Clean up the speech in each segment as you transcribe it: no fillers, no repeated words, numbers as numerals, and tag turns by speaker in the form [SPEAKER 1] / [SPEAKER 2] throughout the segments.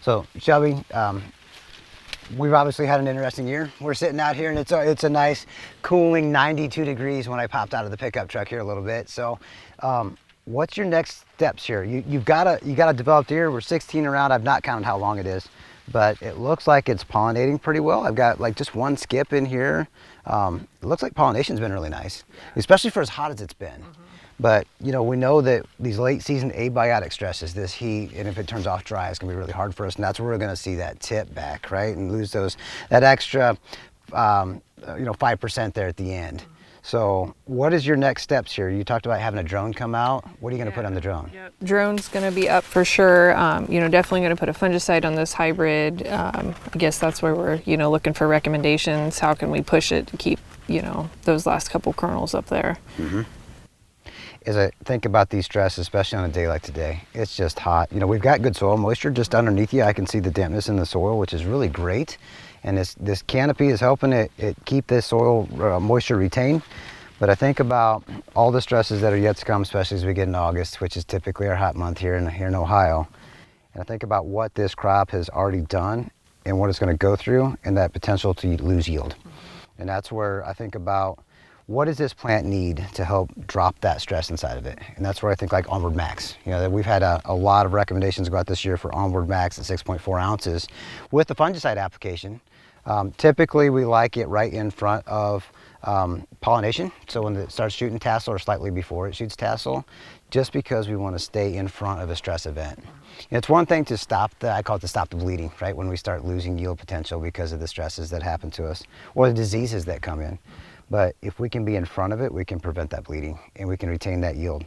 [SPEAKER 1] So Shelby, we've obviously had an interesting year. We're sitting out here and it's a nice cooling 92 degrees when I popped out of the pickup truck here a little bit. So what's your next steps here? You got a developed ear. We're 16 around. I've not counted how long it is, but it looks like it's pollinating pretty well. I've got like just one skip in here. It looks like pollination's been really nice, especially for as hot as it's been. But you know, we know that these late season abiotic stresses, this heat, and if it turns off dry, it's gonna be really hard for us, and that's where we're gonna see that tip back, right? And lose that extra 5% there at the end. So what is your next steps here? You talked about having a drone come out. What are you gonna put on the drone?
[SPEAKER 2] Yep. Drone's gonna be up for sure. Definitely gonna put a fungicide on this hybrid. I guess that's where we're, looking for recommendations. How can we push it to keep, those last couple kernels up there?
[SPEAKER 1] As I think about these stresses, especially on a day like today, it's just hot. We've got good soil moisture just underneath you. I can see the dampness in the soil, which is really great. And this canopy is helping it keep this soil moisture retained. But I think about all the stresses that are yet to come, especially as we get in August, which is typically our hot month here in Ohio. And I think about what this crop has already done and what it's going to go through and that potential to lose yield. And that's where I think about, what does this plant need to help drop that stress inside of it? And that's where I think like Onward Max. We've had a lot of recommendations go out this year for Onward Max at 6.4 ounces with the fungicide application. Typically we like it right in front of pollination. So when it starts shooting tassel or slightly before it shoots tassel, just because we want to stay in front of a stress event. It's one thing to I call it to stop the bleeding, right? When we start losing yield potential because of the stresses that happen to us or the diseases that come in. But if we can be in front of it, we can prevent that bleeding and we can retain that yield.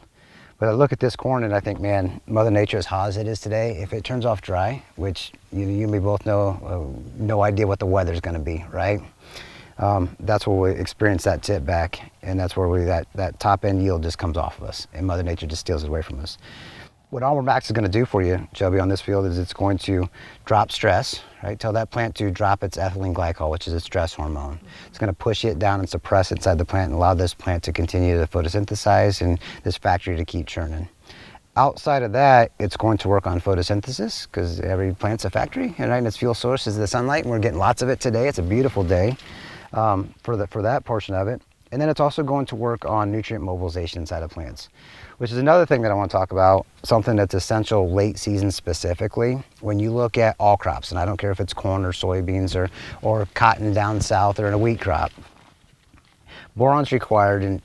[SPEAKER 1] But I look at this corn and I think, man, Mother Nature, as hot as it is today, if it turns off dry, which you and me both know, no idea what the weather's gonna be, right? That's where we experience that tip back, and that's where that top end yield just comes off of us and Mother Nature just steals it away from us. What Onward Max is going to do for you, Shelby, on this field is it's going to drop stress, right? Tell that plant to drop its ethylene glycol, which is a stress hormone. It's going to push it down and suppress inside the plant and allow this plant to continue to photosynthesize and this factory to keep churning. Outside of that, it's going to work on photosynthesis because every plant's a factory, right? And its fuel source is the sunlight, and we're getting lots of it today. It's a beautiful day for that portion of it. And then it's also going to work on nutrient mobilization inside of plants, which is another thing that I want to talk about, something that's essential late season specifically. When you look at all crops, and I don't care if it's corn or soybeans or cotton down south or in a wheat crop, boron's required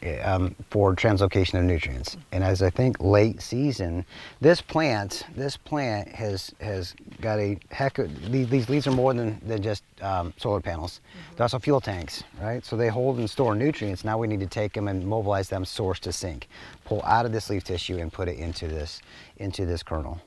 [SPEAKER 1] for translocation of nutrients. And as I think late season, this plant has got a heck of, these leaves are more than just solar panels. They're also fuel tanks, right? So they hold and store nutrients. Now we need to take them and mobilize them source to sink, pull out of this leaf tissue and put it into this kernel.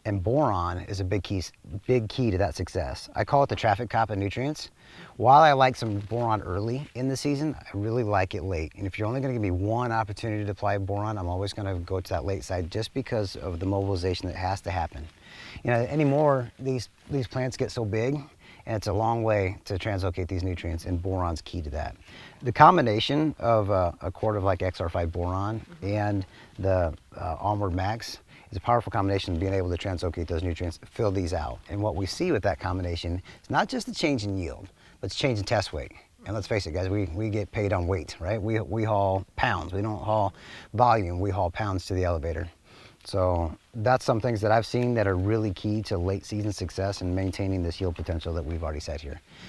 [SPEAKER 1] And boron is a big key to that success. I call it the traffic cop of nutrients. While I like some boron early in the season, I really like it late. And if you're only gonna give me one opportunity to apply boron, I'm always gonna go to that late side just because of the mobilization that has to happen. Anymore, these plants get so big and it's a long way to translocate these nutrients, and boron's key to that. The combination of a quart of like XR5 boron and the Onward Max is a powerful combination of being able to translocate those nutrients, fill these out. And what we see with that combination is not just a change in yield, but it's a change in test weight. And let's face it, guys, we get paid on weight, right? We haul pounds. We don't haul volume, we haul pounds to the elevator. So that's some things that I've seen that are really key to late season success and maintaining this yield potential that we've already set here.